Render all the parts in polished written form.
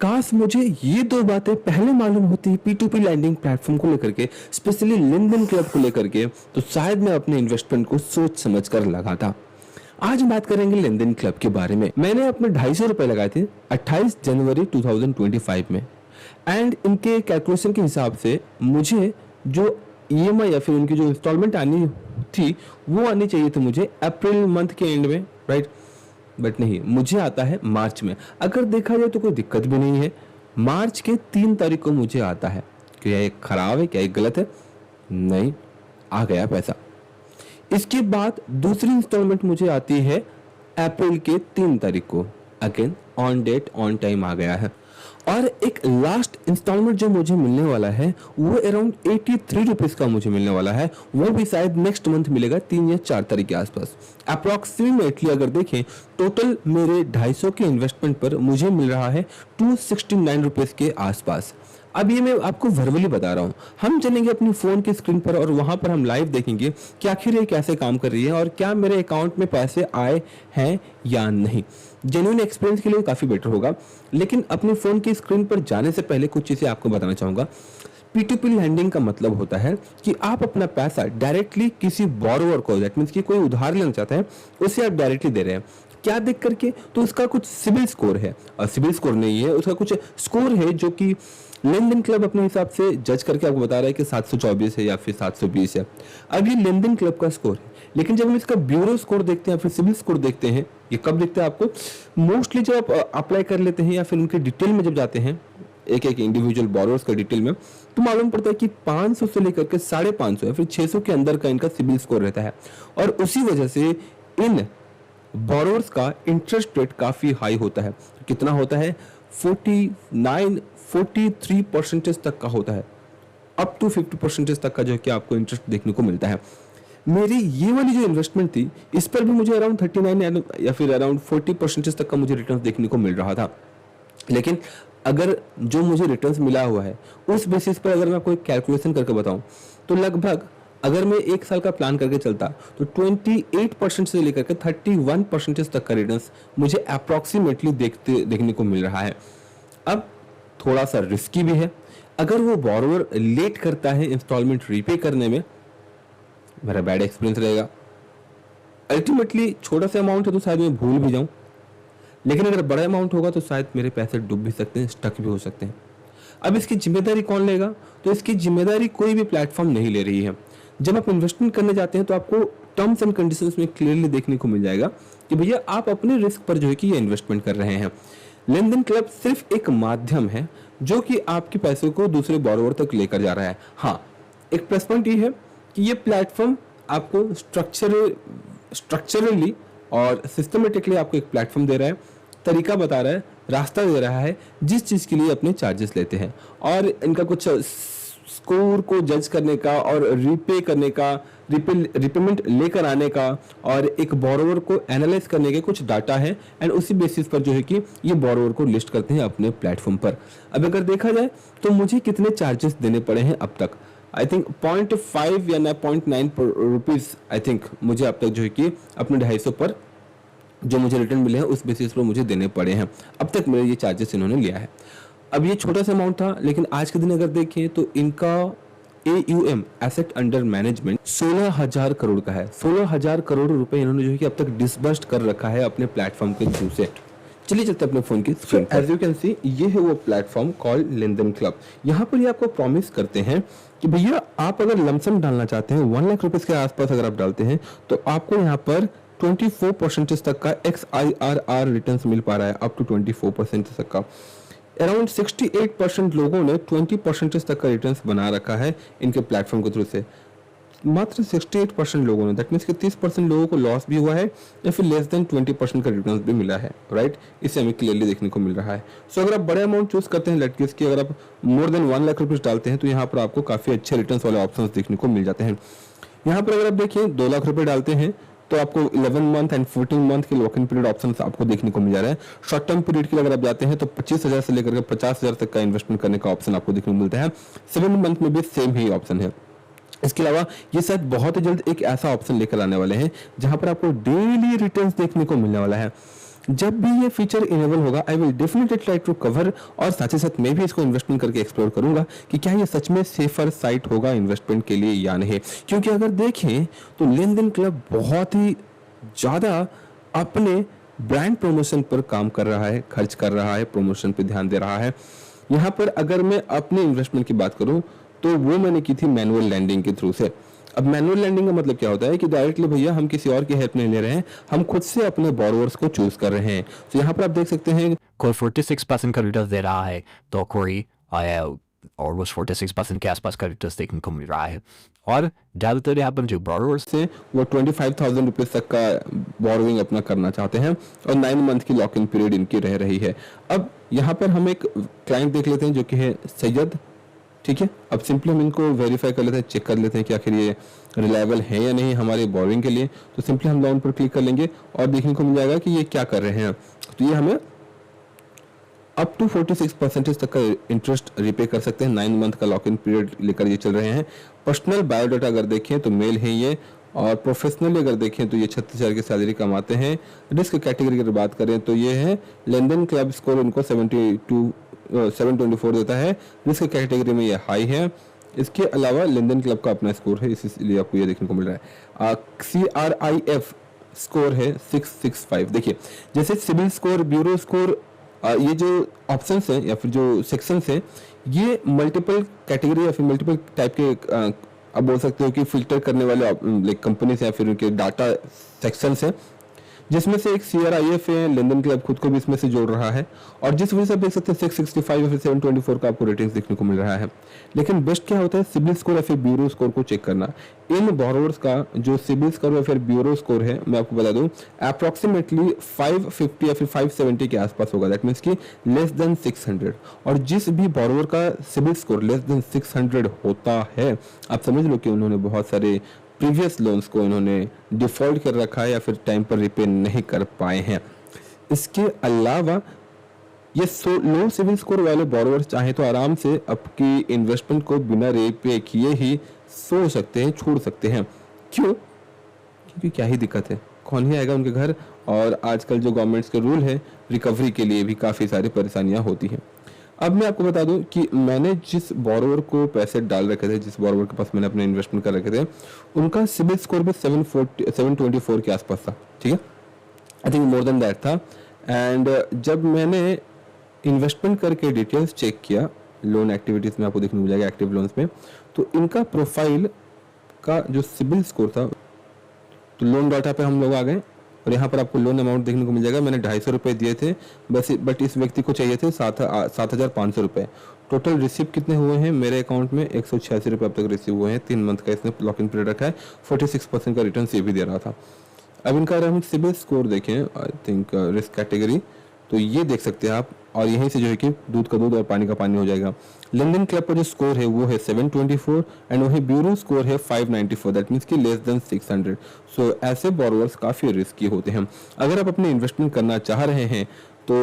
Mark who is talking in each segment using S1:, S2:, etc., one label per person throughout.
S1: काश मुझे ये दो बातें पहले मालूम होती P2P लैंडिंग प्लेटफॉर्म को लेकर के, स्पेशली लेनदेन क्लब को लेकर के, तो शायद मैं अपने इन्वेस्टमेंट को सोच समझ कर लगाता। आज बात करेंगे लेनदेन क्लब के बारे में। मैंने अपने 250 रुपए लगाए थे 28 जनवरी 2025 में, एंड इनके कैलकुलेशन के हिसाब से मुझे जो EMI या फिर उनकी जो इंस्टॉलमेंट आनी थी वो आनी चाहिए थी मुझे अप्रैल मंथ के एंड में, राइट। बट नहीं, मुझे आता है मार्च में। अगर देखा जाए तो कोई दिक्कत भी नहीं है, मार्च के 3 तारीख को मुझे आता है। क्या ये खराब है, क्या ये गलत है? नहीं, आ गया पैसा। इसके बाद दूसरी इंस्टॉलमेंट मुझे आती है अप्रैल के 3 तारीख को। Again on date on time आ गया है। और एक लास्ट इंस्टॉलमेंट जो मुझे मिलने वाला है वो अराउंड 83 रुपीज का मुझे मिलने वाला है। वो भी शायद नेक्स्ट मंथ मिलेगा 3 या 4 तारीख के आसपास। अप्रोक्सीमेटली अगर देखें, टोटल मेरे 250 के इन्वेस्टमेंट पर मुझे मिल रहा है 269 रुपीज के आसपास। अब ये मैं आपको वर्बली बता रहा हूँ, हम चलेंगे अपनी फोन की स्क्रीन पर और वहां पर हम लाइव देखेंगे कि आखिर ये कैसे काम कर रही है और क्या मेरे अकाउंट में पैसे आए हैं या नहीं। जेन्युइन एक्सपीरियंस के लिए काफी बेटर होगा। लेकिन अपनी फोन की स्क्रीन पर जाने से पहले कुछ चीजें आपको बताना चाहूंगा। P2P लैंडिंग का मतलब होता है कि आप अपना पैसा डायरेक्टली किसी बोरोवर को, दैट मींस कि कोई उधार लेना चाहता है, उसे आप डायरेक्टली दे रहे हैं। क्या देख करके? तो उसका कुछ सिबिल स्कोर है, और सिबिल स्कोर नहीं है, उसका कुछ स्कोर है जो कि लेनदेन क्लब अपने हिसाब से जज करके आपको बता रहा है कि 724 है या फिर 720 है। अब ये लेनदेन क्लब का स्कोर है, लेकिन जब हम इसका ब्यूरो स्कोर देखते हैं या फिर सिबिल स्कोर देखते हैं, ये कब दिखता है आपको? मोस्टली जब आप अप्लाई कर लेते हैं या फिर उनके डिटेल में जब जाते हैं, एक एक इंडिविजुअल बोरोवर्स का डिटेल में, तो मालूम पड़ता है कि 500 से लेकर के 550 या फिर 600 के अंदर का इनका सिबिल स्कोर रहता है। और उसी वजह से इन बोरोवर्स का इंटरेस्ट रेट काफी हाई होता है। कितना होता है? 43% तक का होता है। अप टू 50% तक का जो है कि आपको इंटरेस्ट देखने को मिलता है। मेरी ये वाली जो इन्वेस्टमेंट थी, इस पर भी मुझे अराउंड 39 या फिर अराउंड 40% तक का मुझे रिटर्न देखने को मिल रहा था। लेकिन अगर जो मुझे रिटर्न्स मिला हुआ है उस बेसिस पर अगर मैं आपको एक कैलकुलेशन करके बताऊं, तो लगभग अगर मैं 1 साल का प्लान करके चलता तो 28% से लेकर के 31% तक का रिटर्न्स मुझे अप्रोक्सीमेटली देखने को मिल रहा है। अब थोड़ा सा रिस्की भी है। अगर वो बोरोवर लेट करता है इंस्टॉलमेंट रीपे करने में, मेरा बैड एक्सपीरियंस रहेगा। अल्टीमेटली छोटा सा अमाउंट है तो शायद मैं भूल भी जाऊं, लेकिन अगर बड़ा अमाउंट होगा तो शायद मेरे पैसे डूब भी सकते हैं, स्टक भी हो सकते हैं। अब इसकी जिम्मेदारी कौन लेगा? तो इसकी जिम्मेदारी कोई भी प्लेटफॉर्म नहीं ले रही है। जब आप इन्वेस्टमेंट करने जाते हैं तो आपको टर्म्स एंड कंडीशंस में क्लियरली देखने को मिल जाएगा कि भैया आप अपने रिस्क पर जो है कि ये इन्वेस्टमेंट कर रहे हैं। लेनदेन क्लब सिर्फ एक माध्यम है जो कि आपके पैसे को दूसरे बोरोवर तक लेकर जा रहा है। हाँ, एक प्लस पॉइंट ये है कि ये प्लेटफॉर्म आपको स्ट्रक्चरली और सिस्टमेटिकली आपको एक प्लेटफॉर्म दे रहा है, तरीका बता रहा है, रास्ता दे रहा है जिस चीज़ के लिए अपने चार्जेस लेते हैं। और इनका कुछ स्कोर को जज करने का और रीपे करने का, रिपेमेंट लेकर आने का और एक बोरोवर को एनालाइज करने के कुछ डाटा है, एंड उसी बेसिस पर जो है कि ये बोरोवर को लिस्ट करते हैं अपने प्लेटफॉर्म पर। अब अगर देखा जाए तो मुझे कितने चार्जेस देने पड़े हैं अब तक, आई थिंक 0.5 या 0.9 रुपीज़ आई थिंक मुझे अब तक जो है कि अपने 250 पर जो मुझे रिटर्न मिले हैं उस बेसिस पर मुझे देने पड़े हैं। अब तक मेरे ये चार्जेस इन्होंने लिया है। अब ये छोटा सा अमाउंट था, लेकिन आज के दिन अगर देखें तो इनका AUM asset under management 16,000 crore का है। 16,000 करोड़ रुपए इन्होंने जो है कि अब तक डिसबर्स्ड कर रखा है अपने प्लेटफॉर्म के थ्रू से। चलिए चलते अपने फोन की screen. As you can see, ये है वो प्लेटफॉर्म कॉल्ड लेनदेन क्लब। यहाँ पर ये आपको प्रॉमिस करते हैं कि भैया आप अगर लमसम डालना चाहते हैं 1 लाख रुपए के आसपास अगर आप डालते हैं तो आपको यहाँ पर 24% तक का XIRR रिटर्न्स मिल पा रहा है, अप टू 24% तक का। अराउंड 68% लोगों ने 20% तक का रिटर्न्स बना रखा है इनके प्लेटफॉर्म के थ्रू से। मात्र 68% लोगों ने, दैट मीन्स कि 30% लोगों को लॉस भी हुआ है या फिर लेस देन 20% का रिटर्न्स भी मिला है, राइट। इससे हमें क्लियरली देखने को मिल रहा है। सो अगर आप बड़े अमाउंट चूज करते हैं, लेट केस की अगर आप मोर देन 1 लाख रुपीज डालते हैं तो यहाँ पर आपको काफी अच्छे रिटर्न्स वाले ऑप्शंस देखने को मिल जाते हैं। यहाँ पर अगर आप देखिए 2 लाख रुपए डालते हैं तो आपको 11 मंथ एंड 14 मंथ के लॉक इन पीरियड ऑप्शन आपको देखने को मिल जा रहा है। शॉर्ट टर्म पीरियड के लिए अगर आप जाते हैं तो 25,000 से लेकर 50,000 तक का इन्वेस्टमेंट करने का ऑप्शन आपको देखने को मिलता है। 7 मंथ में भी सेम ही ऑप्शन है। इसके अलावा ये शायद बहुत ही जल्द एक ऐसा ऑप्शन लेकर आने वाले हैं जहां पर आपको डेली रिटर्न्स देखने को मिलने वाला है। जब भी ये फीचर इनेबल होगा I will definitely try to cover, और साथ ही साथ मैं भी इसको इन्वेस्टमेंट करके एक्सप्लोर करूंगा कि क्या ये सच में सेफर साइट होगा इन्वेस्टमेंट के लिए या नहीं। क्योंकि अगर देखें तो लेन देन क्लब बहुत ही ज़्यादा अपने ब्रांड प्रमोशन पर काम कर रहा है, खर्च कर रहा है, प्रमोशन पे ध्यान दे रहा है। यहाँ पर अगर मैं अपने इन्वेस्टमेंट की बात करूँ तो वो मैंने की थी मैनुअल लैंडिंग के थ्रू से। अब मैनुअल लैंडिंग का मतलब क्या होता है कि डायरेक्टली भैया हम किसी और की हेल्प नहीं ले रहे हैं, हम खुद से अपने बोरोवर्स को चूज कर रहे हैं। तो यहाँ पर आप देख सकते हैं
S2: कोई 46% का रिटर्न दे रहा है, तो कोई आया और वो 46% के आसपास का रिटर्न देखने को मिल रहा है। और ज़्यादातर यहाँ पर जो बोरोवर्स
S1: से वो 25,000 रुपीज़ तक का बोरोइंग अपना करना चाहते हैं और 9 मंथ की लॉक इन पीरियड इनकी रह रही है। अब यहाँ पर हम एक क्लाइंट देख लेते हैं जो कि है सैयद, ठीक है। अब सिंपली हम इनको वेरीफाई कर लेते हैं, चेक कर लेते हैं कि आखिर ये रिलायबल है या नहीं हमारे बोरोइंग के लिए। तो सिंपली हम लोन पर क्लिक कर लेंगे और देखने को मिल जाएगा कि ये क्या कर रहे हैं। तो ये हमें अप टू 46% तक का इंटरेस्ट रिपे कर सकते हैं। 9 मंथ का लॉक इन पीरियड लेकर ये चल रहे हैं। पर्सनल बायोडाटा अगर देखें तो मेल है ये, और प्रोफेशनली अगर देखें तो ये 36,000 की सैलरी कमाते हैं। रिस्क कैटेगरी की बात करें तो ये है लेन देन क्लब स्कोर उनको 724 देता है। रिस्क कैटेगरी में ये हाई है। इसके अलावा लेन देन क्लब का अपना स्कोर है, इसलिए आपको ये देखने को मिल रहा है। CRIF स्कोर है 665। देखिए जैसे सिविल स्कोर, ब्यूरो स्कोर, ये जो ऑप्शंस हैं या फिर जो सेक्शंस हैं ये मल्टीपल कैटेगरी या फिर मल्टीपल टाइप के आप बोल सकते हो कि फिल्टर करने वाले लाइक कंपनीज या फिर उनके डाटा सेक्शंस हैं, जिसमें से एक CRIF है। लेन देन क्लब खुद को भी इसमें से जोड़ रहा है और जिस वजह से आप देख सकते हैं 665 या फिर 724 का आपको रेटिंग्स देखने को मिल रहा है। लेकिन बेस्ट क्या होता है सिबिल स्कोर या फिर ब्यूरो स्कोर को चेक करना। इन बोरोवर्स का जो सिबिल स्कोर या फिर ब्यूरो स्कोर है मैं आपको बता दूं अप्रोक्सीमेटली 550 या फिर 570 के आसपास होगा। दैट मीन्स कि लेस देन 600। और जिस भी बोरोवर का सिबिल स्कोर लेस देन 600 होता है आप समझ लो कि उन्होंने बहुत सारे प्रीवियस लोन्स को इन्होंने डिफॉल्ट कर रखा है या फिर टाइम पर रिपे नहीं कर पाए हैं। इसके अलावा ये लो सिविल स्कोर वाले बोरोवर्स चाहे तो आराम से आपकी इन्वेस्टमेंट को बिना रिपे किए ही सो सकते हैं, छोड़ सकते हैं। क्यों? क्योंकि क्या ही दिक्कत है, कौन ही आएगा उनके घर। और आजकल जो गवर्नमेंट्स के रूल है रिकवरी के लिए भी काफ़ी सारी परेशानियां होती हैं। अब मैं आपको बता दूं कि मैंने जिस बोरोवर को पैसे डाल रखे थे, जिस बोरोवर के पास मैंने अपने इन्वेस्टमेंट कर रखे थे, उनका सिबिल स्कोर भी 724 के आसपास था, ठीक है। I think more than that था। एंड जब मैंने इन्वेस्टमेंट करके डिटेल्स चेक किया लोन एक्टिविटीज़ में, आपको देखने को मिल जाएगा एक्टिव लोन्स में, तो इनका प्रोफाइल का जो सिबिल स्कोर था, तो लोन डाटा पे हम लोग आ गए और यहाँ पर आपको लोन अमाउंट देखने को मिल जाएगा। मैंने 250 रुपये दिए थे बस, बट इस व्यक्ति को चाहिए थे 7,500 रुपये। टोटल रिसीव कितने हुए हैं मेरे अकाउंट में? 186 रुपये अब तक रिसीव हुए हैं। 3 मंथ का इसने लॉक इन पीरियड रखा है। 46% का रिटर्न ये भी दे रहा था। अब इनका अगर हम सिबिल स्कोर देखें, आई थिंक रिस्क कैटेगरी, तो ये देख सकते हैं आप, और यहीं से जो है कि दूध का दूध और पानी का पानी हो जाएगा। लेन देन क्लब का जो स्कोर है वो है 724 एंड वही ब्यूरो स्कोर है 594। दैट मीन्स कि लेस देन 600। सो ऐसे बोरोवर्स काफ़ी रिस्की होते हैं। अगर आप अपने इन्वेस्टमेंट करना चाह रहे हैं तो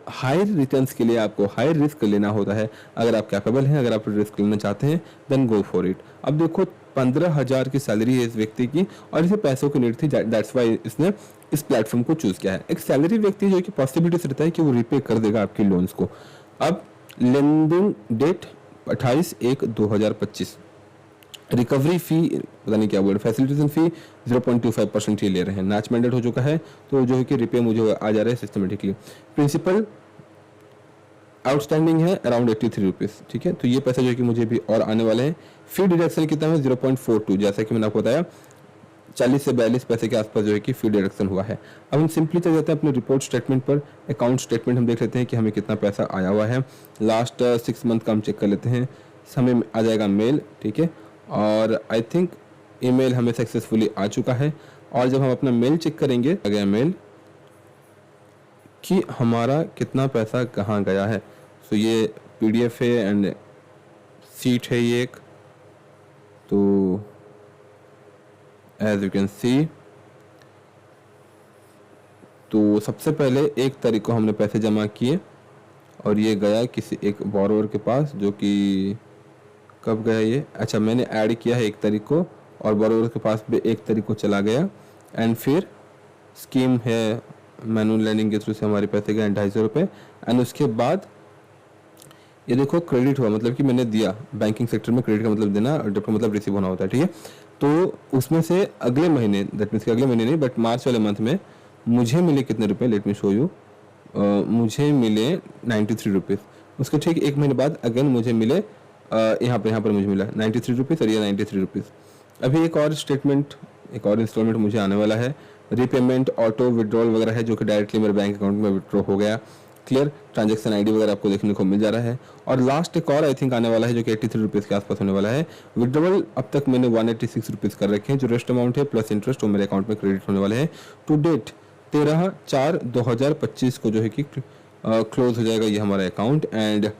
S1: हायर रिटर्न्स के लिए आपको हायर रिस्क लेना होता है। अगर आप कैपेबल हैं, अगर आप रिस्क लेना चाहते हैं, देन गो फॉर इट। अब देखो 15,000 की सैलरी है इस व्यक्ति की और इसे पैसों की नीड थी, दैट्स वाई इसने इस प्लेटफॉर्म को चूज किया है। एक सैलरी व्यक्ति जो कि पॉसिबिलिटीज रहता है कि वो रिपे कर देगा आपके लोन्स को। अब लेंडिंग डेट 28/1/2025। रिकवरी फी पता नहीं क्या वर्ड, फैसिलिटेशन फी 0.25% ही ले रहे हैं। मैच मैंडेट हो चुका है तो जो है कि रिपे मुझे आ जा रहा है सिस्टमेटिकली। प्रिंसिपल आउटस्टैंडिंग है अराउंड 83 रुपीज़, ठीक है। तो ये पैसा जो है कि मुझे भी और आने वाले हैं। फी डिडक्शन कितना है? 0.42। जैसा कि मैंने आपको बताया 40 से 42 पैसे के आसपास जो है कि फी डिडक्शन हुआ है। अब हम सिंपली चल जाते हैं अपने रिपोर्ट स्टेटमेंट पर। अकाउंट स्टेटमेंट हम देख लेते हैं कि हमें कितना पैसा आया हुआ है। लास्ट 6 मंथ का हम चेक कर लेते हैं। हमें आ जाएगा मेल, ठीक है, और आई थिंक ईमेल हमें सक्सेसफुली आ चुका है। और जब हम अपना मेल चेक करेंगे, आ गया मेल कि हमारा कितना पैसा कहाँ गया है। सो ये PDF है एंड सीट है ये एक। तो एज यू कैन सी, तो सबसे पहले 1 तारीख को हमने पैसे जमा किए और ये गया किसी एक बोरोवर के पास, जो कि कब गया ये? अच्छा, मैंने ऐड किया है 1 तारीख को और बोरोवर के पास भी 1 तारीख को चला गया। एंड फिर स्कीम है मैनुअल लैंडिंग के थ्रू से हमारे पैसे गए 250 रुपये। एंड उसके बाद ये देखो क्रेडिट हुआ, मतलब कि मैंने दिया। बैंकिंग सेक्टर में क्रेडिट का मतलब देना, डेबिट का मतलब रिसीव होना होता है, ठीक है। तो उसमें से अगले महीने, दैट मीन्स कि अगले महीने नहीं बट मार्च वाले मंथ में मुझे मिले कितने रुपए, लेट मी शो यू। मुझे मिले 93 रुपीज़। उसके ठीक एक महीने बाद अगेन मुझे मिले यहाँ पर मुझे मिला 93 रुपीज़ और ये 93 रुपीज़। अभी एक और स्टेटमेंट, एक और इंस्टॉलमेंट मुझे आने वाला है। रीपेमेंट, ऑटो विड्रॉल वगैरह है जो कि डायरेक्टली मेरे बैंक अकाउंट में विड्रॉ हो गया। क्लियर, ट्रांजैक्शन आईडी वगैरह आपको देखने को मिल जा रहा है। और लास्ट एक और आई थिंक आने वाला है जो कि 83 रुपीज़ के आसपास होने वाला है। विड्रॉल अब तक मैंने 186 रुपीज़ कर रखे हैं। जो रेस्ट अमाउंट है प्लस इंटरेस्ट वो मेरे अकाउंट में क्रेडिट होने वाले हैं। टू डेट 13/4/2025 को जो है कि क्लोज हो जाएगा ये हमारा account. And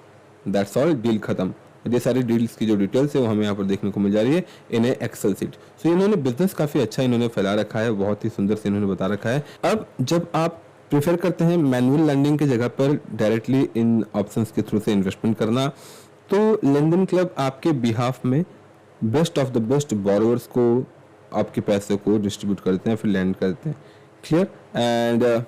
S1: that's all, deal खत्म। ये सारी डील्स की जो डिटेल्स है वो हमें यहाँ पर देखने को मिल जा रही है इन एक्सेल सीट। सो इन्होंने बिजनेस काफ़ी अच्छा इन्होंने फैला रखा है, बहुत ही सुंदर से इन्होंने बता रखा है। अब जब आप प्रेफर करते हैं मैनुअल लैंडिंग की जगह पर डायरेक्टली इन ऑप्शंस के थ्रू से इन्वेस्टमेंट करना, तो लेनदेन क्लब आपके बिहाफ में best of the best borrowers को आपके पैसे को डिस्ट्रीब्यूट करते हैं, फिर लैंड करते हैं। क्लियर। एंड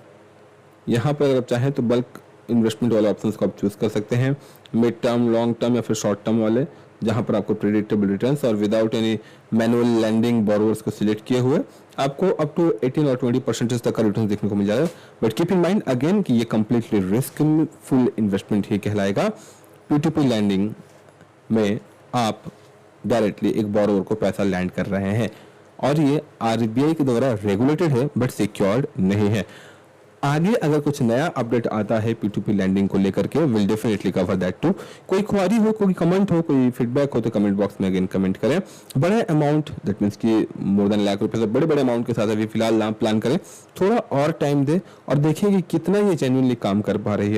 S1: यहाँ पर अगर आप चाहें तो बल्क इन्वेस्टमेंट वाले ऑप्शंस को आप चूज़ कर सकते हैं, मिड टर्म, लॉन्ग टर्म या फिर शॉर्ट टर्म वाले, जहाँ पर आपको प्रेडिक्टेबल रिटर्न्स और without any manual lending borrowers को सिलेक्ट किए हुए आपको अप टू 18 और 20% तक का रिटर्न देखने को मिल जाएगा। But keep in mind again कि ये कंप्लीटली रिस्क फुल इन्वेस्टमेंट ही कहलाएगा। P2P लैंडिंग में आप डायरेक्टली एक बोरोवर को पैसा लैंड कर रहे हैं और ये RBI के द्वारा रेगुलेटेड है बट सिक्योर्ड नहीं है। आगे अगर कुछ नया अपडेट आता है P2P लैंडिंग को लेकर के, will definitely cover that too. कोई क्वारी हो, कोई कमेंट हो, कोई फीडबैक हो तो कमेंट बॉक्स में अगेन कमेंट करें। बड़े अमाउंट, दैट मीन्स कि मोर देन लाख रुपए से बड़े अमाउंट के साथ अभी फिलहाल ना प्लान करें, थोड़ा और टाइम दें और देखिए कि कितना ये जेन्युइनली काम कर पा रही है।